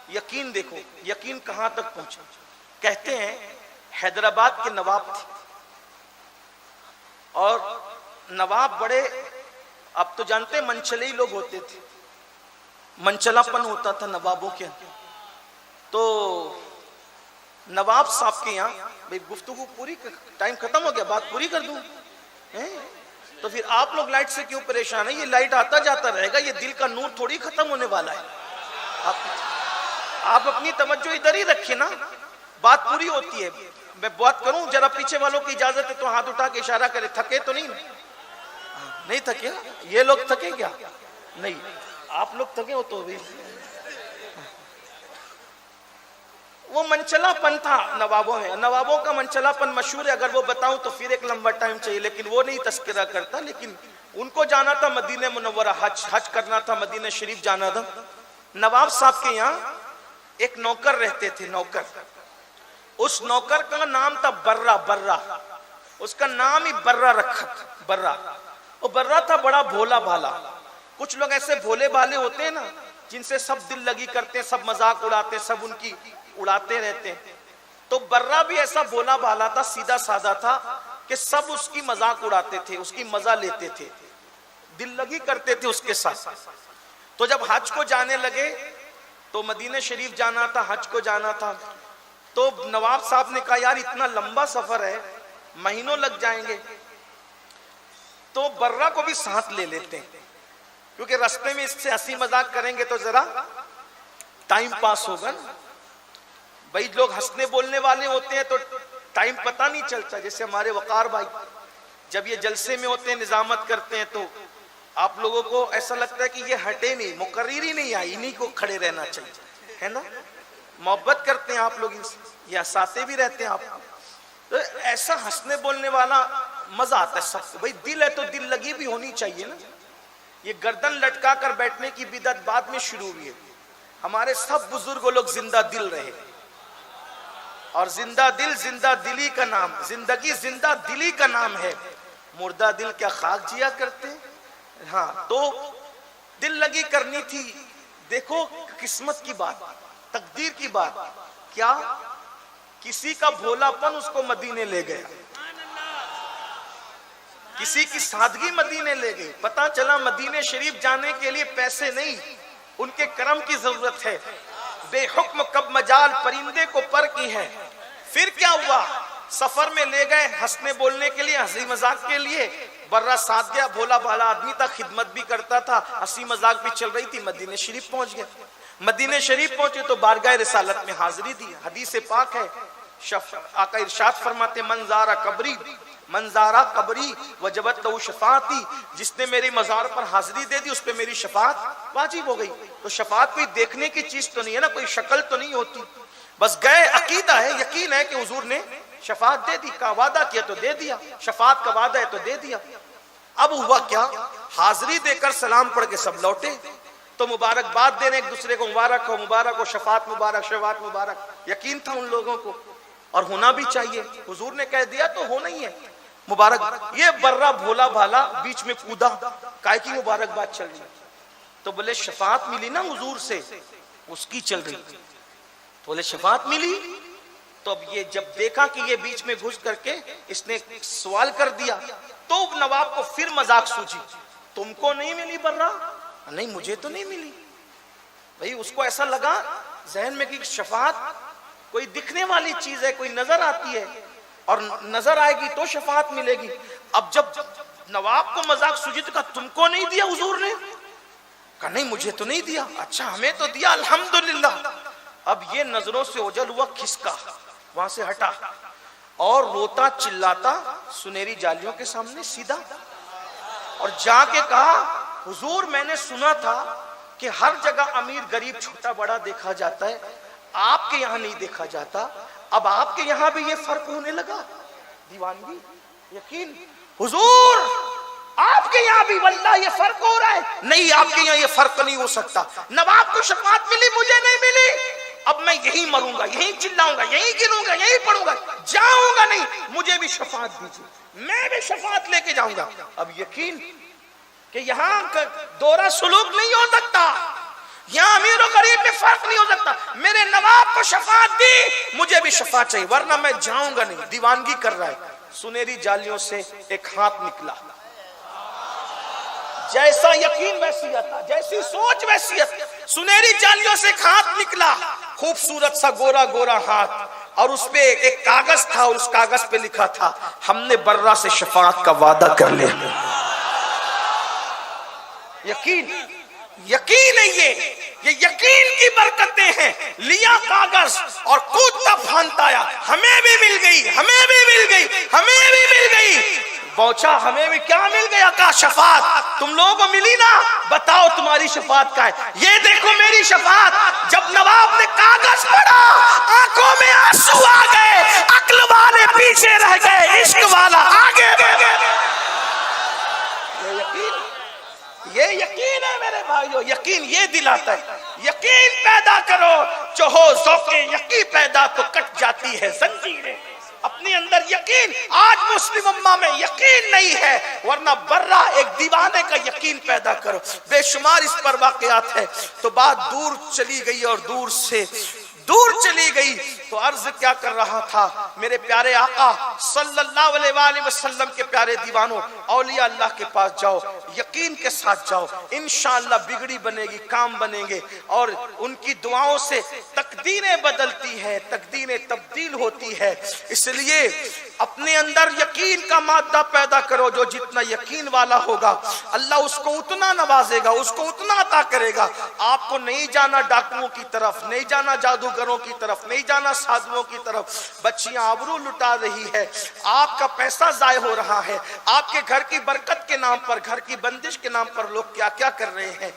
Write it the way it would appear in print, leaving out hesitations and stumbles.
یقین دیکھو یقین کہاں تک پہنچا. کہتے ہیں حیدرآباد کے نواب تھے اور نواب بڑے, اب تو جانتے ہیں منچلے ہی لوگ ہوتے تھے, منچلا پن ہوتا تھا نوابوں کے اندر. تو نواب صاحب کے یہاں بھئی گفتگو پوری, ٹائم ختم ہو گیا, بات پوری کر دوں. تو پھر آپ لوگ لائٹ سے کیوں پریشان ہیں؟ یہ لائٹ آتا جاتا رہے گا, یہ دل کا نور تھوڑی ختم ہونے والا ہے. آپ اپنی توجہ ادھر ہی رکھیں نا, بات پوری ہوتی ہے. میں بات کروں, ذرا پیچھے والوں کی اجازت ہے تو ہاتھ اٹھا کے اشارہ کرے. تھکے تو نہیں؟ نہیں تھکے؟ یہ لوگ تھکے کیا؟ نہیں, آپ لوگ تھکے ہو تو بھی. وہ منچلا پن تھا نوابوں میں, نوابوں کا منچلا پن مشہور ہے, اگر وہ بتاؤں تو پھر ایک لمبا ٹائم چاہیے, لیکن وہ نہیں تذکرہ کرتا. لیکن ان کو جانا تھا مدینہ منورہ, حج کرنا تھا, مدینہ شریف جانا تھا. نواب صاحب کے یہاں ایک نوکر رہتے تھے, نوکر. اس نوکر کا نام تھا برہ. برہ, اس کا نام ہی برہ رکھا تھا, برہ. وہ برہ تھا بڑا بھولا بھالا. کچھ لوگ ایسے بھولے بھالے ہوتے ہیں نا جن سے سب دل لگی کرتے ہیں, سب مذاق اڑاتے ہیں, سب ان کی اڑاتے رہتے ہیں. تو برہ بھی ایسا بھولا بھالا تھا, سیدھا سادہ تھا کہ سب اس کی مذاق اڑاتے تھے, اس کی مزہ لیتے تھے, دل لگی کرتے تھے اس کے ساتھ. تو جب حج کو جانے لگے تو مدینہ شریف جانا تھا, حج کو جانا تھا, تو نواب صاحب نے کہا یار اتنا لمبا سفر ہے, مہینوں لگ جائیں گے, تو برہ کو بھی ساتھ لے لیتے ہیں, کیونکہ راستے میں اس سے ہنسی مذاق کریں گے تو ذرا ٹائم پاس ہوگا. بھائی لوگ ہنسنے بولنے والے ہوتے ہیں تو ٹائم پتہ نہیں چلتا. جیسے ہمارے وقار بھائی جب یہ جلسے میں ہوتے ہیں, نظامت کرتے ہیں, تو آپ لوگوں کو ایسا لگتا ہے کہ یہ ہٹے نہیں, مقرر ہی نہیں آئی, انہی کو کھڑے رہنا چاہیے, ہے نا. محبت کرتے ہیں آپ لوگ ان سے, یا ساتھے بھی رہتے ہیں آپ. تو ایسا ہنسنے بولنے والا مزہ آتا ہے سب کو. بھائی دل ہے تو دل لگی بھی ہونی چاہیے نا. یہ گردن لٹکا کر بیٹھنے کی بدعت بعد میں شروع ہوئی ہے. ہمارے سب بزرگ لوگ زندہ دل رہے, اور زندہ دل زندہ دلی کا نام, زندگی زندہ دلی کا نام ہے. مردہ دل کیا خاک جیا کرتے؟ ہاں, تو دل لگی کرنی تھی. دیکھو قسمت کی بات, تقدیر کی بات, کیا کسی کا بھولا پن اس کو مدینے لے گیا, کسی کی سادگی مدینے لے گئی. پتا چلا مدینے شریف جانے کے لیے پیسے نہیں, ان کے کرم کی ضرورت ہے. بے حکم کب مجال پرندے کو پر کی ہے. پھر کیا ہوا, سفر میں لے گئے ہنسنے بولنے کے لیے, ہنسی مذاق کے لیے. برہ ساتھ گیا, بھولا بھالا آدمی تھا, خدمت بھی کرتا تھا, ہنسی مذاق بھی چل رہی تھی. مدینہ شریف پہنچ گیا. مدینہ شریف پہنچے تو بارگاہ رسالت میں حاضری دی. حدیث پاک ہے, آقا ارشاد فرماتے منزارہ قبری منزارہ قبری وجبت لہو شفاعتی, جس نے میری مزار پر حاضری دے دی اس پہ میری شفاعت واجب ہو گئی. تو شفاعت کوئی دیکھنے کی چیز تو نہیں ہے نا, کوئی شکل تو نہیں ہوتی. بس گئے, عقیدہ ہے, یقین ہے کہ حضور نے شفاعت دے دی. کا وعدہ کیا تو دے دیا, شفاعت کا وعدہ ہے تو دے دیا. اب ہوا کیا, حاضری دے کر سلام پڑھ کے سب لوٹے. تو مبارکباد دینے ایک دوسرے کو, مبارک ہو مبارک ہو, شفاعت مبارک شفاعت مبارک. یقین تھا ان لوگوں کو, اور ہونا بھی چاہیے. حضور نے کہہ دیا تو ہونا ہی ہے. مبارک. یہ برہ بھولا بھالا بیچ میں کودا, کائے کی مبارکباد چل رہی. تو بولے شفاعت ملی نا حضور سے, اس کی چل رہی. تو بولے شفاعت ملی. تو اب یہ جب دیکھا کہ یہ بیچ میں گھس کر کے اس نے سوال کر دیا, تو نواب کو پھر مذاق سوچی, تم کو نہیں ملی برہ؟ نہیں مجھے تو نہیں ملی. بھئی اس کو ایسا لگا ذہن میں کہ شفاعت کوئی دکھنے والی چیز ہے, کوئی نظر آتی ہے, اور نظر آئے گی تو شفاعت ملے گی. اب جب نواب کو مذاق سوچی تو کہا تم کو نہیں دیا حضور نے؟ کہا نہیں مجھے تو نہیں دیا. اچھا ہمیں تو دیا, الحمدللہ. اب یہ نظروں سے اوجھل ہوا, کھسکا, وہاں سے ہٹا, اور روتا چلاتا سنہری جالیوں کے سامنے سیدھا, اور جا کے کہا حضور میں نے سنا تھا کہ ہر جگہ امیر غریب چھوٹا بڑا دیکھا جاتا ہے, آپ کے یہاں نہیں دیکھا جاتا. اب آپ کے یہاں بھی یہ فرق ہونے لگا. دیوانگی, یقین. حضور آپ کے یہاں بھی واللہ یہ فرق ہو رہا ہے. نہیں آپ کے یہاں یہ فرق نہیں ہو سکتا. نواب کو شفاعت ملی, مجھے نہیں ملی. اب میں یہی مروں گا, یہی چلاؤں گا, یہی گروں گا, یہی پڑھوں گا, جاؤں گا نہیں. مجھے بھی شفاعت دیجیے, میں بھی شفاعت لے کے جاؤں گا. اب یقین کہ یہاں دورہ سلوک نہیں ہو سکتا. یہاں امیر و غریب میں فرق نہیں ہو سکتا. میرے نواب کو شفاعت دی, مجھے بھی شفاعت چاہیے, ورنہ میں جاؤں گا نہیں. دیوانگی کر رہا ہے. سنہری جالیوں سے ایک ہاتھ نکلا, جیسا یقین ویسی عطا, جیسی سوچ ویسی عطا. سنہری جالیوں سے ایک ہاتھ نکلا, خوبصورت سا گورا گورا ہاتھ, اور اس پہ ایک کاغذ تھا, اور اس کاغذ پہ لکھا تھا ہم نے برہ سے شفاعت کا وعدہ کر لیا. یقین, یقین ہے یہ یقین کی برکتیں ہیں. لیا کاغذ اور کودتا پھاندتا آیا, ہمیں بھی مل گئی, ہمیں بھی مل گئی, ہمیں بھی مل گئی. پہنچا, ہمیں بھی کیا مل گیا؟ کہا شفاعت. تم لوگوں کو ملی نا, بتاؤ تمہاری شفاعت کا ہے. یہ دیکھو میری شفاعت. جب نواب نے کاغذ پڑھا, آنکھوں میں آنسو آ گئے, عقل والے پیچھے رہ گئے, عشق والا آگے بڑھ گئے. یہ یقین ہے میرے بھائیو, یقین یہ دلاتا ہے. یقین پیدا کرو, جو ہو ذوق یقین پیدا تو کٹ جاتی ہے زنجیریں. اپنے اندر یقین, آج مسلم امہ میں یقین نہیں ہے, ورنہ برہ ایک دیوانے کا یقین پیدا کرو. بے شمار اس پر واقعات ہے. تو بات دور چلی گئی, اور دور سے دور چلی گئی. تو عرض کیا کر رہا تھا, میرے پیارے آقا صلی اللہ علیہ وآلہ وسلم کے پیارے دیوانوں, اولیاء اللہ کے پاس جاؤ, یقین کے ساتھ جاؤ, انشاءاللہ بگڑی بنے گی, کام بنیں گے, اور ان کی دعاؤں سے تقدیریں بدلتی ہیں, تقدیریں تبدیل ہوتی ہے. اس لیے اپنے اندر یقین کا مادہ پیدا کرو. جو جتنا یقین والا ہوگا اللہ اس کو اتنا نوازے گا, اس کو اتنا عطا کرے گا. آپ کو نہیں جانا ڈاکوؤں کی طرف, نہیں جانا جادوگروں کی طرف, نہیں جانا سادھوؤں کی طرف. بچیاں آبرو لٹا رہی ہے, آپ کا پیسہ ضائع ہو رہا ہے, آپ کے گھر کی برکت کے نام پر, گھر کی بندش کے نام پر لوگ کیا کیا کر رہے ہیں.